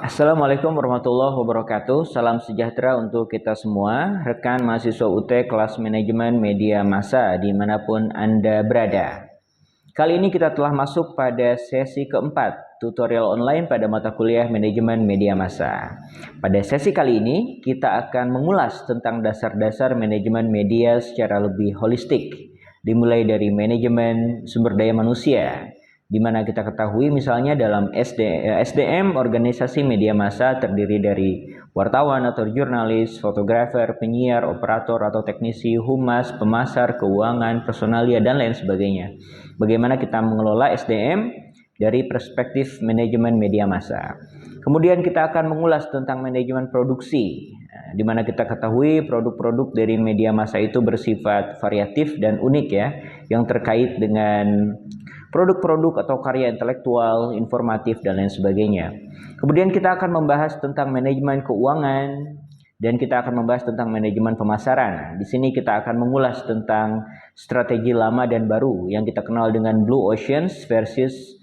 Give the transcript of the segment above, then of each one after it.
Assalamualaikum warahmatullahi wabarakatuh. Salam sejahtera untuk kita semua, rekan mahasiswa UT kelas manajemen media massa dimanapun Anda berada. Kali ini kita telah masuk pada sesi keempat, tutorial online pada mata kuliah manajemen media massa. Pada sesi kali ini, kita akan mengulas tentang dasar-dasar manajemen media secara lebih holistik, dimulai dari manajemen sumber daya manusia, di mana kita ketahui misalnya dalam SDM organisasi media massa terdiri dari wartawan atau jurnalis, fotografer, penyiar, operator atau teknisi, humas, pemasar, keuangan, personalia, dan lain sebagainya. Bagaimana kita mengelola SDM dari perspektif manajemen media massa. Kemudian kita akan mengulas tentang manajemen produksi, di mana kita ketahui produk-produk dari media massa itu bersifat variatif dan unik ya, yang terkait dengan produk-produk atau karya intelektual, informatif, dan lain sebagainya. Kemudian kita akan membahas tentang manajemen keuangan, dan kita akan membahas tentang manajemen pemasaran. Di sini kita akan mengulas tentang strategi lama dan baru yang kita kenal dengan Blue Oceans versus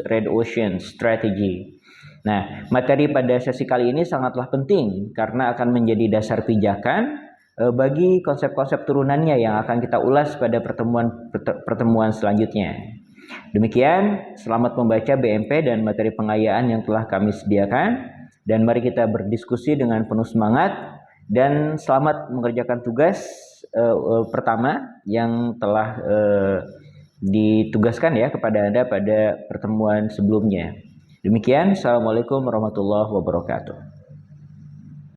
Red Ocean Strategy. Nah, materi pada sesi kali ini sangatlah penting karena akan menjadi dasar pijakan bagi konsep-konsep turunannya yang akan kita ulas pada pertemuan selanjutnya. Demikian, selamat membaca BMP dan materi pengayaan yang telah kami sediakan. Dan mari kita berdiskusi dengan penuh semangat. Dan selamat mengerjakan tugas pertama yang telah ditugaskan ya kepada Anda pada pertemuan sebelumnya. Demikian, Assalamualaikum warahmatullahi wabarakatuh.